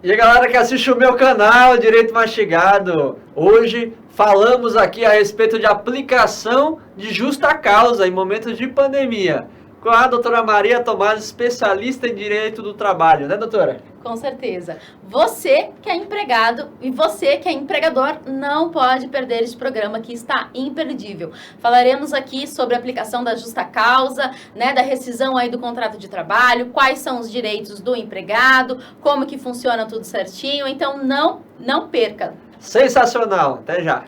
E a galera que assiste o meu canal Direito Mastigado, hoje falamos aqui a respeito de aplicação de justa causa em momentos de pandemia, com a doutora Maria Tomás, especialista em Direito do Trabalho, né, doutora? Com certeza. Você que é empregado e você que é empregador não pode perder este programa que está imperdível. Falaremos aqui sobre a aplicação da justa causa, né, da rescisão aí do contrato de trabalho, quais são os direitos do empregado, como que funciona tudo certinho. Então não perca. Sensacional, até já.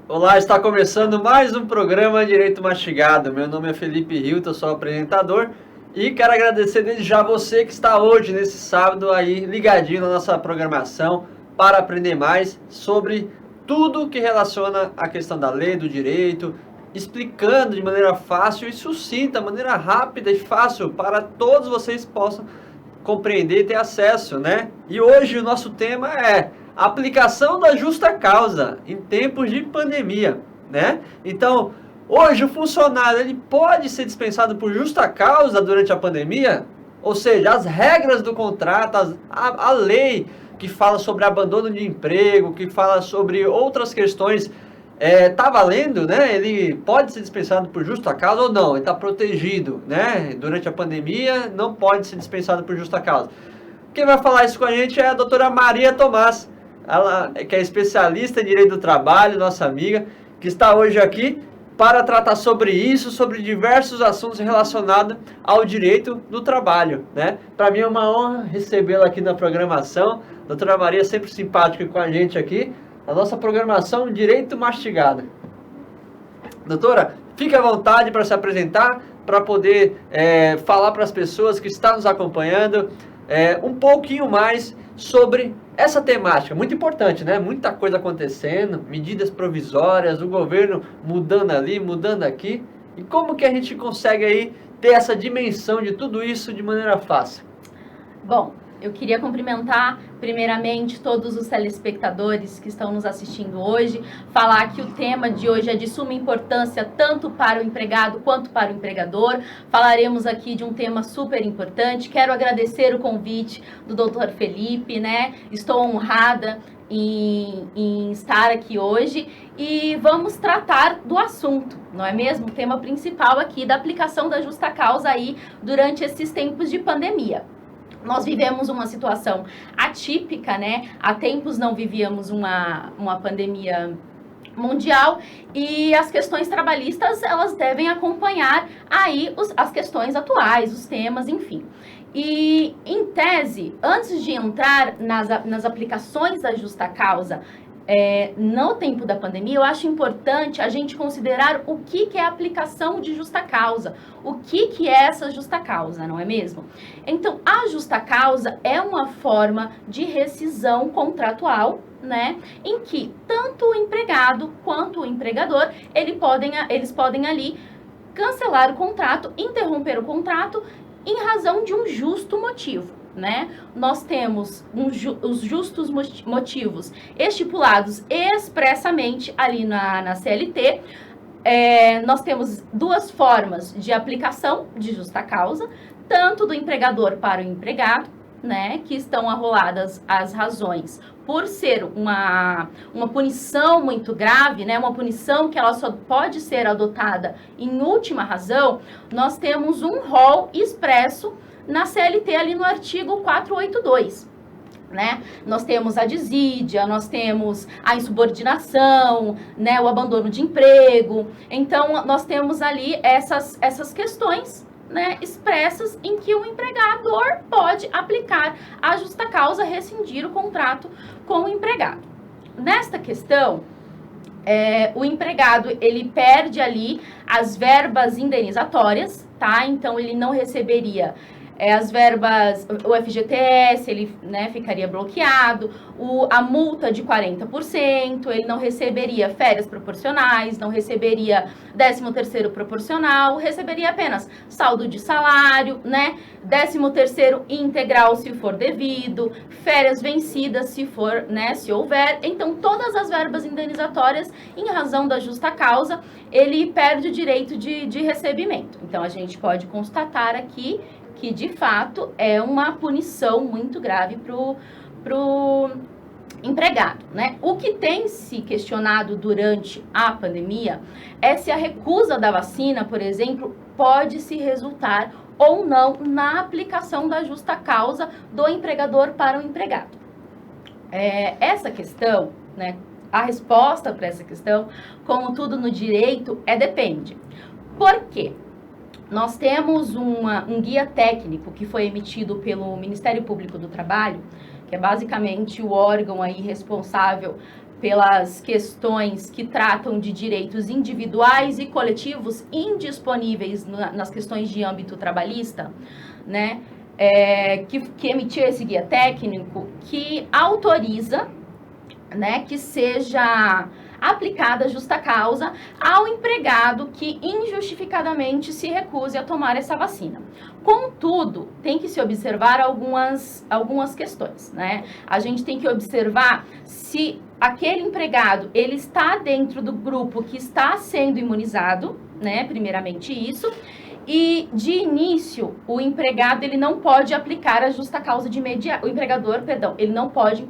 Olá, está começando mais um programa Direito Mastigado. Meu nome é Felipe Hilton, eu sou o apresentador e quero agradecer desde já você que está hoje, nesse sábado, aí ligadinho na nossa programação para aprender mais sobre tudo que relaciona a questão da lei, do direito, explicando de maneira fácil e sucinta, maneira rápida e fácil para todos vocês possam compreender e ter acesso, né? E hoje o nosso tema é aplicação da justa causa em tempos de pandemia, né? Então, hoje o funcionário ele pode ser dispensado por justa causa durante a pandemia? Ou seja, as regras do contrato, a lei que fala sobre abandono de emprego, que fala sobre outras questões, tá valendo, né? Ele pode ser dispensado por justa causa ou não? Ele está protegido, né? Durante a pandemia, não pode ser dispensado por justa causa. Quem vai falar isso com a gente é a doutora Maria Tomás, ela que é especialista em Direito do Trabalho, nossa amiga, que está hoje aqui para tratar sobre isso, sobre diversos assuntos relacionados ao direito do trabalho, né? Para mim é uma honra recebê-la aqui na programação. Doutora Maria, sempre simpática com a gente aqui, a nossa programação Direito Mastigado. Doutora, fique à vontade para se apresentar, para poder falar para as pessoas que estão nos acompanhando um pouquinho mais sobre essa temática, muito importante, né? Muita coisa acontecendo, medidas provisórias, o governo mudando ali, mudando aqui. E como que a gente consegue aí ter essa dimensão de tudo isso de maneira fácil? Bom, eu queria cumprimentar primeiramente todos os telespectadores que estão nos assistindo hoje, falar que o tema de hoje é de suma importância tanto para o empregado quanto para o empregador. Falaremos aqui de um tema super importante. Quero agradecer o convite do Dr. Felipe, né? Estou honrada em estar aqui hoje e vamos tratar do assunto, não é mesmo? O tema principal aqui da aplicação da justa causa aí durante esses tempos de pandemia. Nós vivemos uma situação atípica, né? Há tempos não vivíamos uma pandemia mundial e as questões trabalhistas, elas devem acompanhar aí as questões atuais, os temas, enfim. E, em tese, antes de entrar nas aplicações da justa causa, no tempo da pandemia, eu acho importante a gente considerar o que é a aplicação de justa causa, o que é essa justa causa, não é mesmo? Então, a justa causa é uma forma de rescisão contratual, né, em que tanto o empregado quanto o empregador, eles podem ali cancelar o contrato, interromper o contrato em razão de um justo motivo. Né? Nós temos os justos motivos estipulados expressamente ali na CLT. Nós temos duas formas de aplicação de justa causa, tanto do empregador para o empregado, né, que estão arroladas as razões por ser uma punição muito grave, né, uma punição que ela só pode ser adotada em última razão. Nós temos um rol expresso na CLT ali no artigo 482, né? Nós temos a desídia, nós temos a insubordinação, né? O abandono de emprego. Então, nós temos ali essas questões, né, expressas em que o empregador pode aplicar a justa causa, rescindir o contrato com o empregado. Nesta questão, o empregado, ele perde ali as verbas indenizatórias, tá? Então, ele não receberia as verbas, o FGTS, ele, né, ficaria bloqueado, a multa de 40%, ele não receberia férias proporcionais, não receberia 13º proporcional, receberia apenas saldo de salário, né, 13º integral se for devido, férias vencidas se for, né, se houver. Então, todas as verbas indenizatórias, em razão da justa causa, ele perde o direito de recebimento. Então, a gente pode constatar aqui que, de fato, é uma punição muito grave para o empregado, né? O que tem se questionado durante a pandemia é se a recusa da vacina, por exemplo, pode se resultar ou não na aplicação da justa causa do empregador para o empregado. Essa questão, né? A resposta para essa questão, como tudo no direito, depende. Por quê? Nós temos um guia técnico que foi emitido pelo Ministério Público do Trabalho, que é basicamente o órgão aí responsável pelas questões que tratam de direitos individuais e coletivos indisponíveis nas questões de âmbito trabalhista, né? Que emitiu esse guia técnico que autoriza, né, que seja aplicada justa causa ao empregado que injustificadamente se recuse a tomar essa vacina. Contudo, tem que se observar algumas questões, né? A gente tem que observar se aquele empregado, ele está dentro do grupo que está sendo imunizado, né? Primeiramente isso. E, de início, o empregado, ele não pode aplicar a justa causa de imediato. O empregador, perdão, ele não pode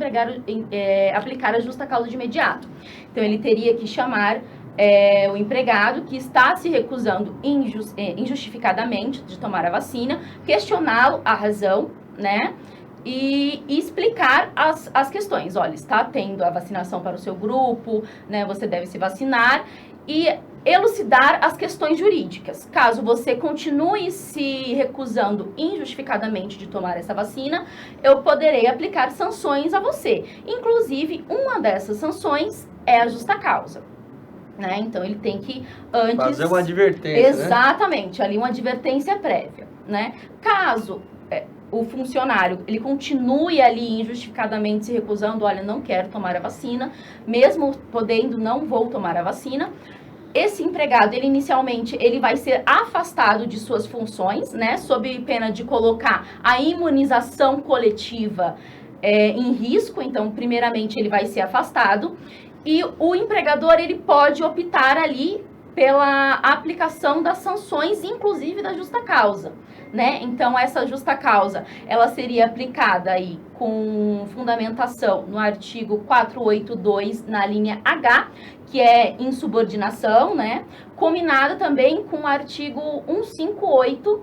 aplicar a justa causa de imediato. Então, ele teria que chamar o empregado que está se recusando injustificadamente de tomar a vacina, questioná-lo a razão, né? E explicar as questões. Olha, está tendo a vacinação para o seu grupo, né? Você deve se vacinar. E elucidar as questões jurídicas. Caso você continue se recusando injustificadamente de tomar essa vacina, eu poderei aplicar sanções a você. Inclusive, uma dessas sanções é a justa causa. Né? Então, ele tem que antes... fazer uma advertência, exatamente, né? Ali uma advertência prévia. Né? Caso o funcionário, ele continue ali injustificadamente se recusando, olha, não quero tomar a vacina, mesmo podendo, não vou tomar a vacina, esse empregado, ele inicialmente, ele vai ser afastado de suas funções, né, sob pena de colocar a imunização coletiva em risco. Então, primeiramente, ele vai ser afastado e o empregador, ele pode optar ali pela aplicação das sanções, inclusive da justa causa, né? Então, essa justa causa, ela seria aplicada aí com fundamentação no artigo 482, na linha H, que é insubordinação, né? Combinado também com o artigo 158,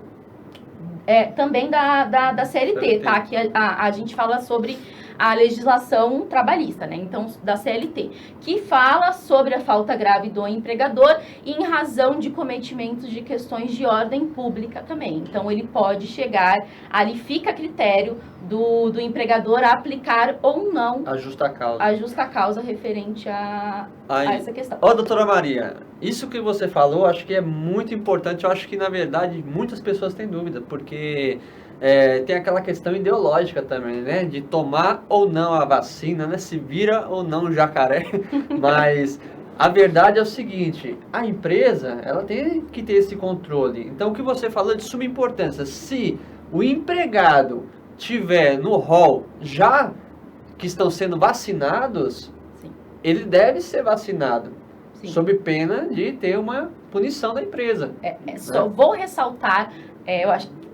também da CLT, tá? Que a gente fala sobre a legislação trabalhista, né? Então, da CLT, que fala sobre a falta grave do empregador em razão de cometimentos de questões de ordem pública também. Então, ele pode chegar, ali fica a critério do empregador a aplicar ou não a justa causa referente a essa questão. Doutora Maria, isso que você falou, acho que é muito importante. Eu acho que, na verdade, muitas pessoas têm dúvida, porque tem aquela questão ideológica também, né? De tomar ou não a vacina, né? Se vira ou não o jacaré. Mas a verdade é o seguinte, a empresa, ela tem que ter esse controle. Então, o que você falou é de suma importância. Se o empregado tiver no rol já que estão sendo vacinados, sim, ele deve ser vacinado, sim, sob pena de ter uma punição da empresa. Só vou ressaltar,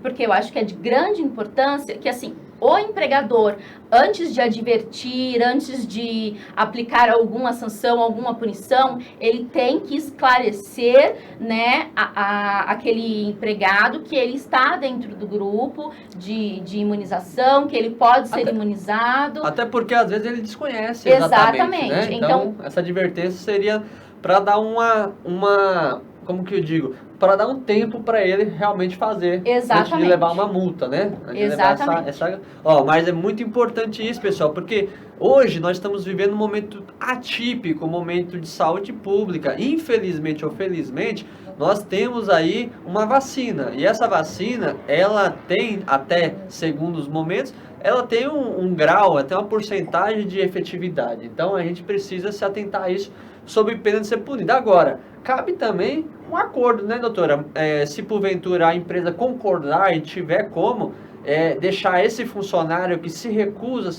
porque eu acho que é de grande importância que, assim, o empregador, antes de advertir, antes de aplicar alguma sanção, alguma punição, ele tem que esclarecer, né, aquele empregado que ele está dentro do grupo de imunização, que ele pode ser imunizado. Até porque, às vezes, ele desconhece exatamente, né? Então, essa advertência seria para dar uma como que eu digo, para dar um tempo para ele realmente fazer, Exatamente. antes de levar uma multa, né? Antes de levar mas é muito importante isso, pessoal, porque hoje nós estamos vivendo um momento atípico, um momento de saúde pública. Infelizmente ou felizmente, nós temos aí uma vacina, e essa vacina, ela tem, até segundo os momentos, ela tem um grau, até uma porcentagem de efetividade. Então, a gente precisa se atentar a isso, sob pena de ser punido. Agora, cabe também um acordo, né, doutora? Se porventura a empresa concordar e tiver como deixar esse funcionário que se recusa,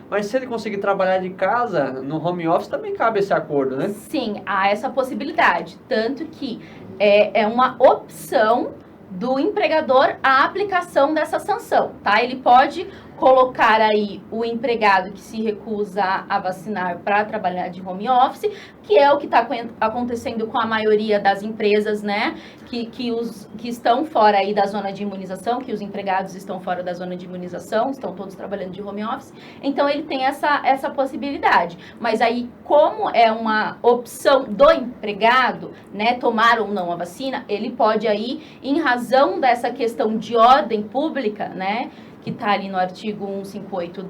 mas se ele conseguir trabalhar de casa, no home office, também cabe esse acordo, né? Sim, há essa possibilidade. Tanto que é uma opção do empregador a aplicação dessa sanção, tá? Ele pode colocar aí o empregado que se recusa a vacinar para trabalhar de home office, que é o que está acontecendo com a maioria das empresas, né? Que estão fora aí da zona de imunização, que os empregados estão fora da zona de imunização, estão todos trabalhando de home office. Então, ele tem essa possibilidade. Mas aí, como é uma opção do empregado, né, tomar ou não a vacina, ele pode aí, em razão dessa questão de ordem pública, né, que está ali no artigo 158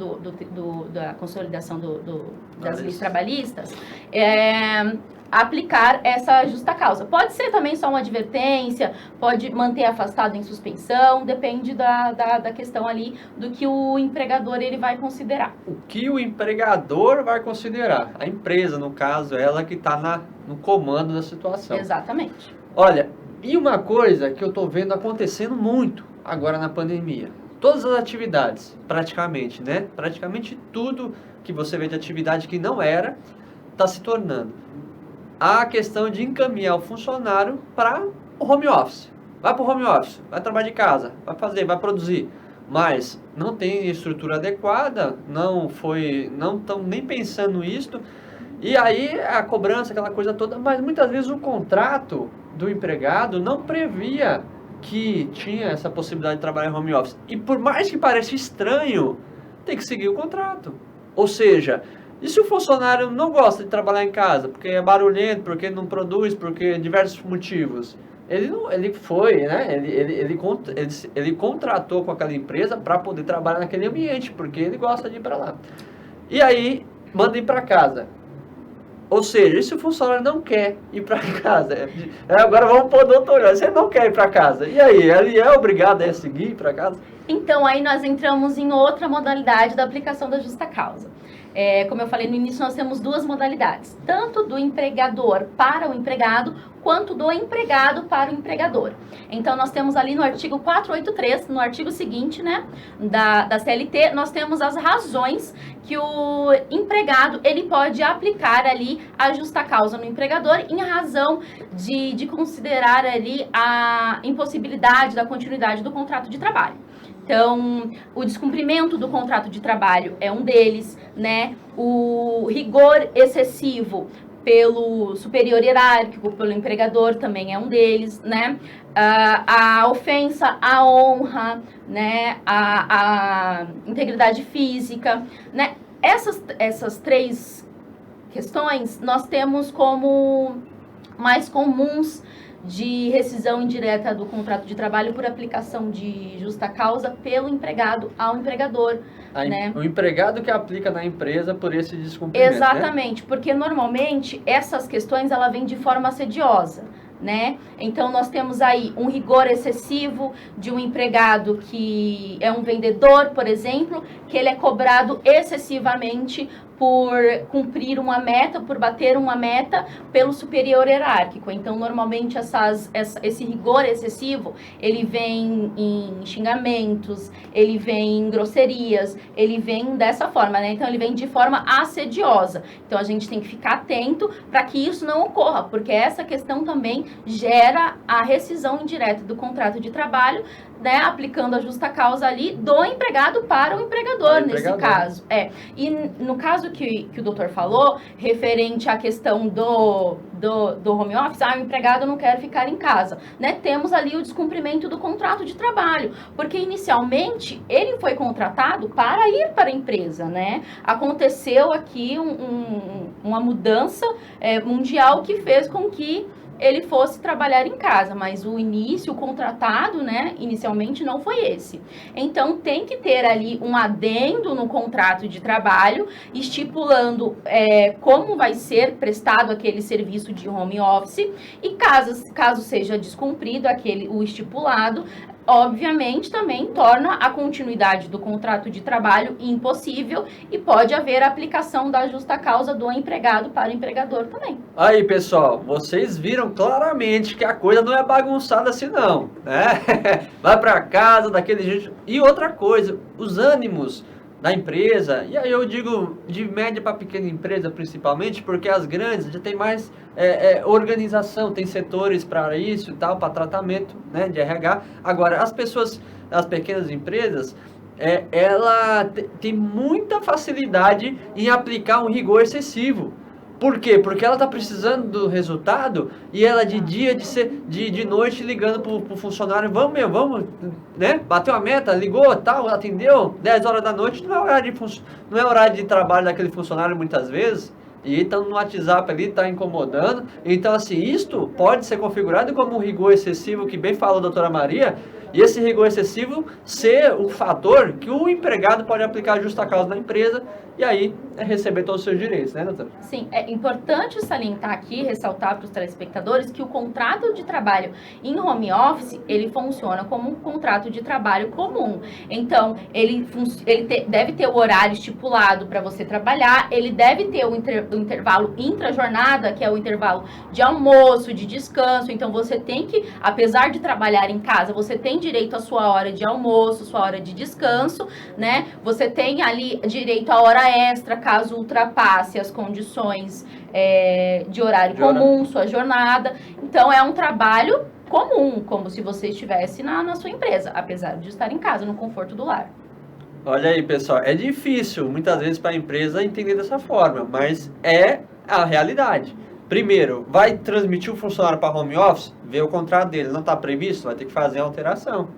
da consolidação das leis trabalhistas, aplicar essa justa causa. Pode ser também só uma advertência, pode manter afastado em suspensão, depende da questão ali do que o empregador ele vai considerar. O que o empregador vai considerar? A empresa, no caso, ela que está no comando da situação. Exatamente. Olha, e uma coisa que eu estou vendo acontecendo muito agora na pandemia, todas as atividades, praticamente, né? Praticamente tudo que você vê de atividade que não era, está se tornando a questão de encaminhar o funcionário para o home office. Vai para o home office, vai trabalhar de casa, vai produzir. Mas não tem estrutura adequada, não estão nem pensando nisso. E aí a cobrança, aquela coisa toda, mas muitas vezes o contrato do empregado não previa que tinha essa possibilidade de trabalhar em home office. E por mais que pareça estranho, tem que seguir o contrato. Ou seja, e se o funcionário não gosta de trabalhar em casa, porque é barulhento, porque não produz, porque diversos motivos, ele foi, né? Ele contratou com aquela empresa para poder trabalhar naquele ambiente, porque ele gosta de ir para lá. E aí, manda ir para casa. Ou seja, e se o funcionário não quer ir para casa? Agora vamos pôr doutor, você não quer ir para casa. E aí, ele é obrigado a seguir para casa? Então, aí nós entramos em outra modalidade da aplicação da justa causa. Como eu falei no início, nós temos duas modalidades. Tanto do empregador para o empregado, quanto do empregado para o empregador. Então, nós temos ali no artigo 483, no artigo seguinte, né, da CLT, nós temos as razões que o empregado, ele pode aplicar ali a justa causa no empregador em razão de considerar ali a impossibilidade da continuidade do contrato de trabalho. Então, o descumprimento do contrato de trabalho é um deles, né? O rigor excessivo pelo superior hierárquico, pelo empregador, também é um deles, né? A ofensa à honra, né? A integridade física, né? Essas três questões nós temos como mais comuns de rescisão indireta do contrato de trabalho por aplicação de justa causa pelo empregado ao empregador. Né? O empregado que aplica na empresa por esse descumprimento. Exatamente, né? Porque normalmente essas questões ela vem de forma assediosa. Né? Então, nós temos aí um rigor excessivo de um empregado que é um vendedor, por exemplo, que ele é cobrado excessivamente por cumprir uma meta, por bater uma meta pelo superior hierárquico. Então, normalmente, esse rigor excessivo, ele vem em xingamentos, ele vem em grosserias, ele vem dessa forma, né? Então, ele vem de forma assediosa. Então, a gente tem que ficar atento para que isso não ocorra, porque essa questão também gera a rescisão indireta do contrato de trabalho, né, aplicando a justa causa ali do empregado para o empregador, nesse caso. E no caso que o doutor falou, referente à questão do home office, o empregado não quer ficar em casa, né? Temos ali o descumprimento do contrato de trabalho, porque inicialmente ele foi contratado para ir para a empresa, né? Aconteceu aqui uma mudança mundial que fez com que ele fosse trabalhar em casa, mas o início, o contratado, né, inicialmente não foi esse. Então, tem que ter ali um adendo no contrato de trabalho, estipulando como vai ser prestado aquele serviço de home office, e caso seja descumprido o estipulado, obviamente também torna a continuidade do contrato de trabalho impossível e pode haver a aplicação da justa causa do empregado para o empregador também. Aí, pessoal, vocês viram claramente que a coisa não é bagunçada assim não, né? Vai para casa daquele jeito. E outra coisa, os ânimos da empresa, e aí eu digo de média para pequena empresa principalmente, porque as grandes já tem mais organização, tem setores para isso e tal, para tratamento, né, de RH. Agora, as pequenas empresas, ela tem muita facilidade em aplicar um rigor excessivo. Por quê? Porque ela está precisando do resultado e ela de dia, de noite ligando pro funcionário, vamos, né? Bateu a meta, ligou, tal, atendeu, 10 horas da noite, não é horário de trabalho daquele funcionário muitas vezes, e estão no WhatsApp ali, está incomodando. Então, assim, isto pode ser configurado como um rigor excessivo, que bem falou a doutora Maria, e esse rigor excessivo ser o fator que o empregado pode aplicar a justa causa na empresa e aí receber todos os seus direitos, né, doutora? Sim, é importante salientar aqui, ressaltar para os telespectadores que o contrato de trabalho em home office, ele funciona como um contrato de trabalho comum. Então, ele deve ter o horário estipulado para você trabalhar, ele deve ter o intervalo intra-jornada, que é o intervalo de almoço, de descanso. Então, você tem que, apesar de trabalhar em casa, você tem direito à sua hora de almoço, sua hora de descanso, né? Você tem ali direito à hora extra, caso ultrapasse as condições de horário comum, sua jornada. Então, é um trabalho comum, como se você estivesse na sua empresa, apesar de estar em casa, no conforto do lar. Olha aí, pessoal, é difícil muitas vezes para a empresa entender dessa forma, mas é a realidade. Primeiro, vai transmitir o funcionário para home office, ver o contrato dele, não está previsto, vai ter que fazer a alteração.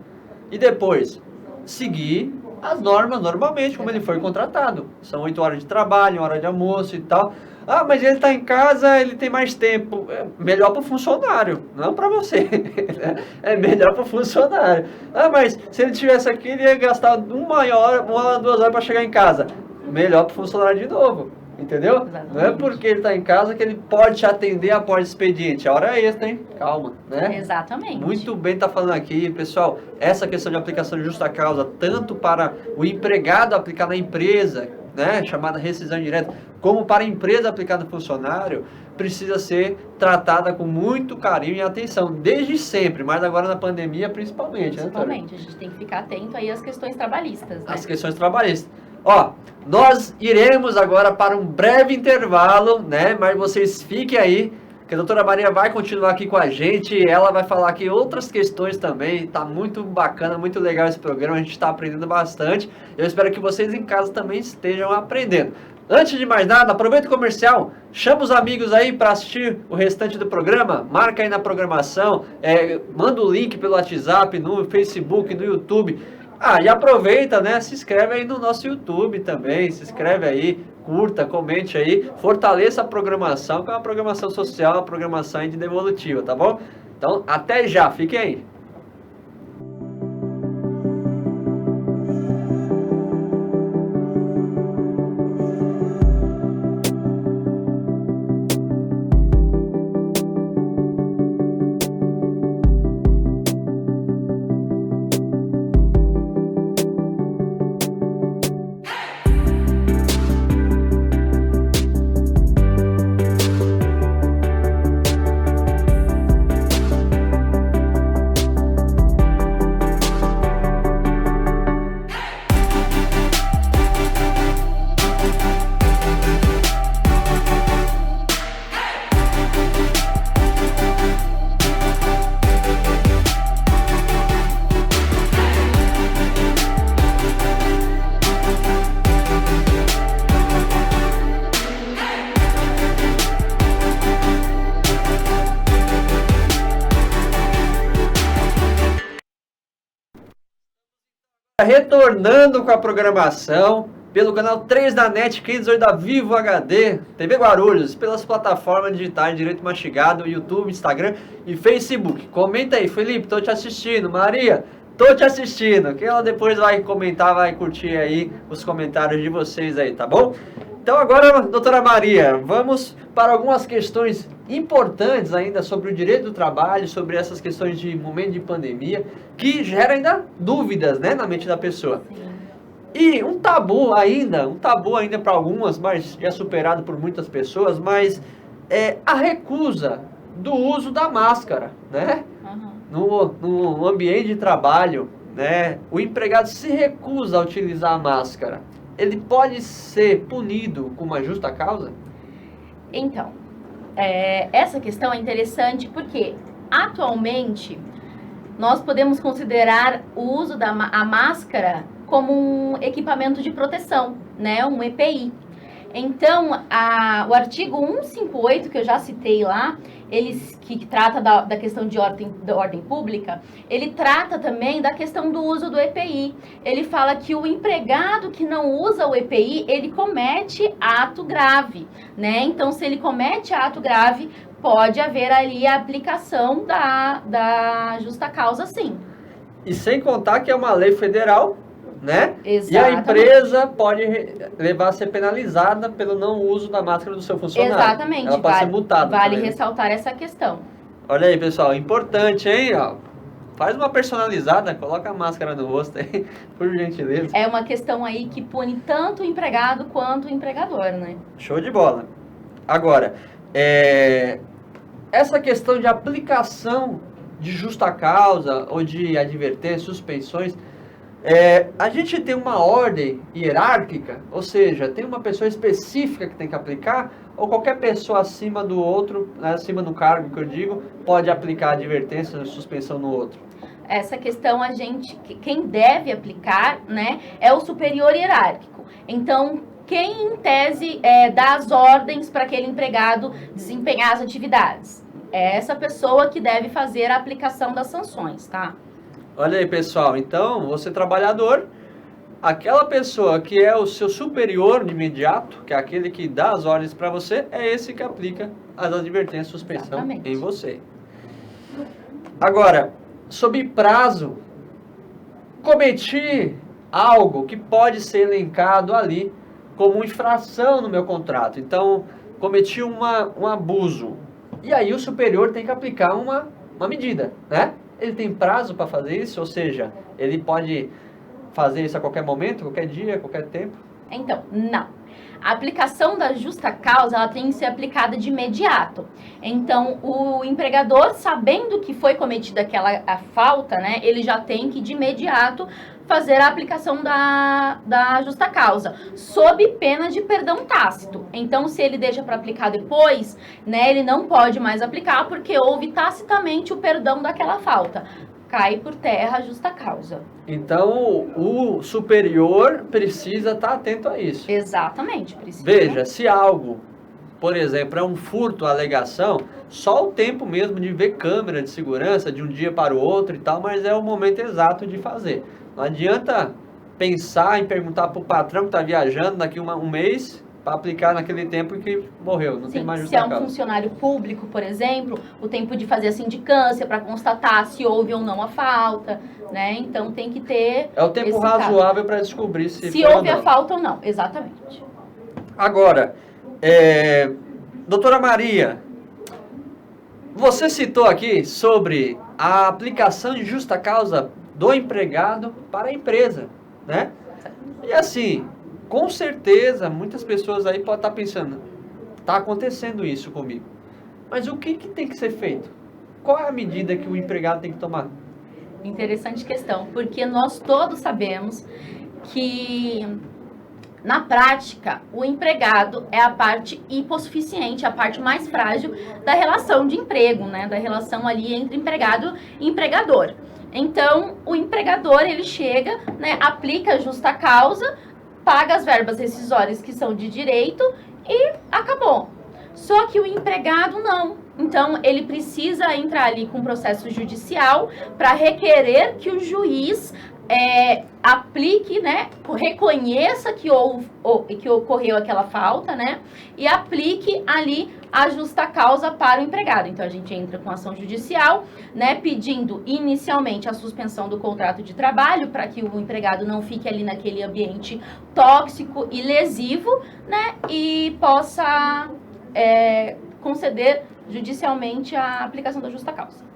E depois, seguir as normas normalmente, como ele foi contratado. São 8 horas de trabalho, 1 hora de almoço e tal. Ah, mas ele está em casa, ele tem mais tempo. É melhor para o funcionário, não para você. É melhor para o funcionário. Ah, mas se ele estivesse aqui, ele ia gastar 1 hora, 2 horas para chegar em casa. Melhor para o funcionário de novo. Entendeu? Exatamente. Não é porque ele está em casa que ele pode te atender após expediente. A hora é extra, hein? Calma, né? Exatamente. Muito bem tá falando aqui, pessoal. Essa questão de aplicação de justa causa, tanto para o empregado aplicar na empresa, né? Chamada rescisão direta, como para a empresa aplicar no funcionário, precisa ser tratada com muito carinho e atenção, desde sempre, mas agora na pandemia principalmente. Principalmente, né, a gente tem que ficar atento aí às questões trabalhistas, né? As questões trabalhistas. Ó, nós iremos agora para um breve intervalo, né? Mas vocês fiquem aí, que a doutora Maria vai continuar aqui com a gente. Ela vai falar aqui outras questões também. Tá muito bacana, muito legal esse programa. A gente está aprendendo bastante. Eu espero que vocês em casa também estejam aprendendo. Antes de mais nada, aproveita o comercial. Chama os amigos aí para assistir o restante do programa. Marca aí na programação. Manda o link pelo WhatsApp, no Facebook, no YouTube. Ah, e aproveita, né? Se inscreve aí no nosso YouTube também. Se inscreve aí, curta, comente aí. Fortaleça a programação, que é uma programação social, uma programação de devolutiva, tá bom? Então, até já. Fiquem aí. Retornando com a programação, pelo canal 3 da NET 518 da Vivo HD, TV Guarulhos, pelas plataformas digitais Direito Mastigado, YouTube, Instagram e Facebook. Comenta aí, Felipe, tô te assistindo. Maria, tô te assistindo. Que ela depois vai comentar, vai curtir aí os comentários de vocês aí, tá bom? Então agora, doutora Maria, vamos para algumas questões importantes ainda sobre o direito do trabalho, sobre essas questões de momento de pandemia, que geram ainda dúvidas, né, na mente da pessoa. Sim. E um tabu ainda para algumas, mas já superado por muitas pessoas, mas é a recusa do uso da máscara, né? No ambiente de trabalho, né? O empregado se recusa a utilizar a máscara. Ele pode ser punido com uma justa causa? Então, essa questão é interessante porque atualmente nós podemos considerar o uso da máscara como um equipamento de proteção, né, um EPI. Então, o artigo 158, que eu já citei lá, que trata da questão da ordem pública, ele trata também da questão do uso do EPI. Ele fala que o empregado que não usa o EPI, ele comete ato grave, né? Então, se ele comete ato grave, pode haver ali a aplicação da justa causa, sim. E sem contar que é uma lei federal, né? Exatamente. E a empresa pode levar a ser penalizada pelo não uso da máscara do seu funcionário. Exatamente. Ela pode ser multada. Vale também, ressaltar essa questão. Olha aí, pessoal, importante, hein? Ó, faz uma personalizada, coloca a máscara no rosto aí, por gentileza. É uma questão aí que pune tanto o empregado quanto o empregador, né? Show de bola. Agora, essa questão de aplicação de justa causa ou de advertência, suspensões, a gente tem uma ordem hierárquica, ou seja, tem uma pessoa específica que tem que aplicar, ou qualquer pessoa acima do outro, né, acima do cargo que eu digo, pode aplicar advertência ou suspensão no outro? Essa questão quem deve aplicar, né, é o superior hierárquico. Então, quem em tese dá as ordens para aquele empregado desempenhar as atividades? É essa pessoa que deve fazer a aplicação das sanções, tá? Olha aí, pessoal, então, você trabalhador, aquela pessoa que é o seu superior de imediato, que é aquele que dá as ordens para você, é esse que aplica as advertências de suspensão Exatamente. em você. Agora, sob prazo, cometi algo que pode ser elencado ali como infração no meu contrato. Então, cometi um abuso. E aí o superior tem que aplicar uma medida, né? Ele tem prazo para fazer isso, ou seja, ele pode fazer isso a qualquer momento, qualquer dia, qualquer tempo? Então, não. A aplicação da justa causa, ela tem que ser aplicada de imediato. Então, o empregador, sabendo que foi cometida a falta, né, ele já tem que, de imediato, fazer a aplicação da justa causa, sob pena de perdão tácito. Então, se ele deixa para aplicar depois, né, ele não pode mais aplicar, porque houve tacitamente o perdão daquela falta. Cai por terra a justa causa. Então, o superior precisa estar atento a isso. Exatamente. Precisa. Veja, se algo, por exemplo, é um furto, alegação, só o tempo mesmo de ver câmera de segurança de um dia para o outro e tal, mas é o momento exato de fazer. Não adianta pensar em perguntar para o patrão que está viajando daqui um mês para aplicar naquele tempo que morreu, não tem mais Se justa é um causa. funcionário público, por exemplo, o tempo de fazer a sindicância para constatar se houve ou não a falta, né? Então tem que ter... É o tempo razoável para descobrir se houve a falta ou não, exatamente. Agora, doutora Maria, você citou aqui sobre a aplicação de justa causa do empregado para a empresa, né? E assim, com certeza, muitas pessoas aí podem estar pensando, está acontecendo isso comigo. Mas o que tem que ser feito? Qual é a medida que o empregado tem que tomar? Interessante questão, porque nós todos sabemos que, na prática, o empregado é a parte hipossuficiente, a parte mais frágil da relação de emprego, né? Da relação ali entre empregado e empregador. Então, o empregador, ele chega, né, aplica a justa causa, paga as verbas rescisórias que são de direito e acabou. Só que o empregado não. Então, ele precisa entrar ali com processo judicial para requerer que o juiz aplique, né, reconheça que ocorreu aquela falta, né, e aplique ali a justa causa para o empregado. Então, a gente entra com ação judicial, né, pedindo inicialmente a suspensão do contrato de trabalho para que o empregado não fique ali naquele ambiente tóxico e lesivo, né, e possa conceder judicialmente a aplicação da justa causa.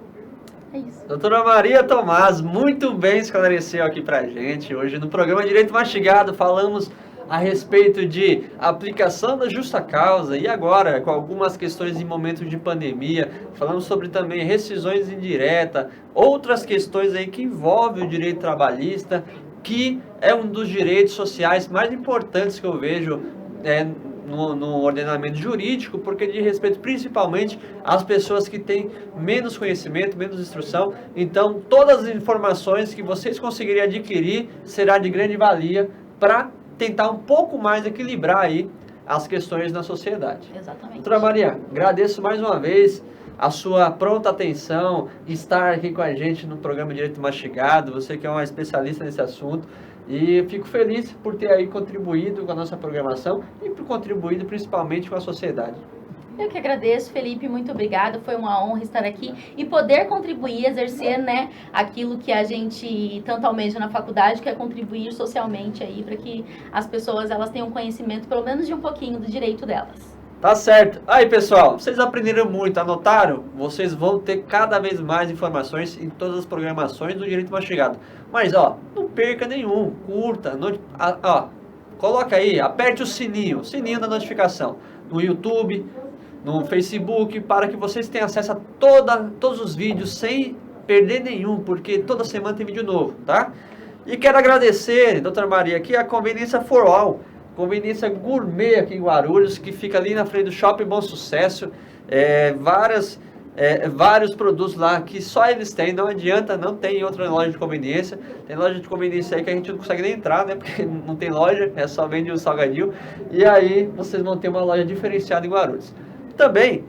É isso. Doutora Maria Tomás, muito bem esclareceu aqui pra gente. Hoje no programa Direito Mastigado falamos a respeito de aplicação da justa causa e agora com algumas questões em momento de pandemia. Falamos sobre também rescisões indiretas, outras questões aí que envolvem o direito trabalhista, que é um dos direitos sociais mais importantes que eu vejo no ordenamento jurídico, porque diz respeito principalmente às pessoas que têm menos conhecimento, menos instrução. Então, todas as informações que vocês conseguirem adquirir será de grande valia para tentar um pouco mais equilibrar aí as questões na sociedade. Exatamente. Doutora Maria, agradeço mais uma vez a sua pronta atenção, estar aqui com a gente no programa Direito Mastigado, você que é uma especialista nesse assunto. E fico feliz por ter aí contribuído com a nossa programação e por contribuído principalmente com a sociedade. Eu que agradeço, Felipe, muito obrigada. Foi uma honra estar aqui e poder contribuir, exercer, né, aquilo que a gente tanto almeja na faculdade, que é contribuir socialmente aí para que as pessoas elas tenham conhecimento, pelo menos de um pouquinho do direito delas. Tá certo. Aí, pessoal, vocês aprenderam muito, anotaram? Vocês vão ter cada vez mais informações em todas as programações do Direito Mastigado. Mas, ó, não perca nenhum, curta, coloca aí, aperte o sininho da notificação no YouTube, no Facebook, para que vocês tenham acesso a todos os vídeos sem perder nenhum, porque toda semana tem vídeo novo, tá? E quero agradecer, doutora Maria, aqui a Conveniência For All, conveniência gourmet aqui em Guarulhos, que fica ali na frente do Shopping Bom Sucesso. Vários produtos lá que só eles têm, não adianta, não tem outra loja de conveniência. Tem loja de conveniência aí que a gente não consegue nem entrar, né? Porque não tem loja, só vende o salgadinho. E aí vocês vão ter uma loja diferenciada em Guarulhos. Também,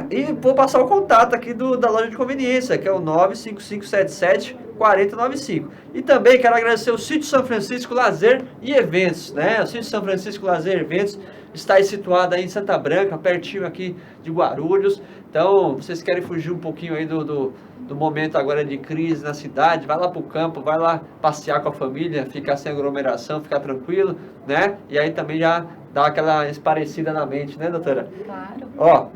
e vou passar o contato aqui da loja de conveniência, que é o 95577-4095. E também quero agradecer o Sítio São Francisco Lazer e Eventos, né? O Sítio São Francisco Lazer e Eventos está aí situado aí em Santa Branca, pertinho aqui de Guarulhos. Então, vocês querem fugir um pouquinho aí do momento agora de crise na cidade, vai lá pro campo, vai lá passear com a família, ficar sem aglomeração, ficar tranquilo, né? E aí também já dá aquela esparecida na mente, né, doutora? Claro. Ó,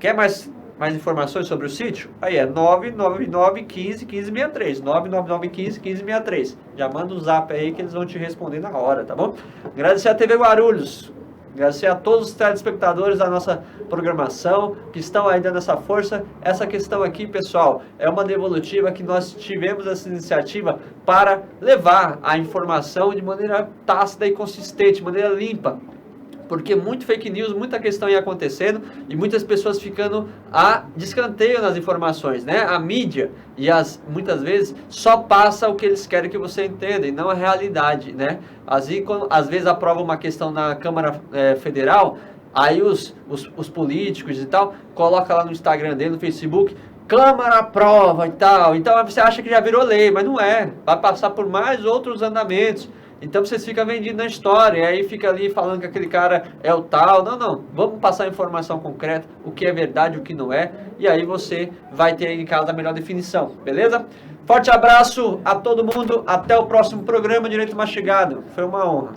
quer mais informações sobre o sítio? Aí é 999-15-1563. 999-15-1563. Já manda um zap aí que eles vão te responder na hora, tá bom? Agradecer a TV Guarulhos. Agradecer a todos os telespectadores da nossa programação que estão aí dando essa força. Essa questão aqui, pessoal, é uma devolutiva que nós tivemos essa iniciativa para levar a informação de maneira tácita e consistente, de maneira limpa. Porque muito fake news, muita questão ia acontecendo e muitas pessoas ficando a descanteio nas informações, né? A mídia muitas vezes só passa o que eles querem que você entenda e não a realidade, né? Às vezes aprova uma questão na Câmara Federal, aí os políticos e tal, coloca lá no Instagram dele, no Facebook, Câmara aprova e tal. Então você acha que já virou lei, mas não é. Vai passar por mais outros andamentos. Então vocês ficam vendidos na história, e aí fica ali falando que aquele cara é o tal. Não, vamos passar informação concreta, o que é verdade, o que não é, e aí você vai ter aí em casa a melhor definição, beleza? Forte abraço a todo mundo, até o próximo programa Direito Mastigado, foi uma honra.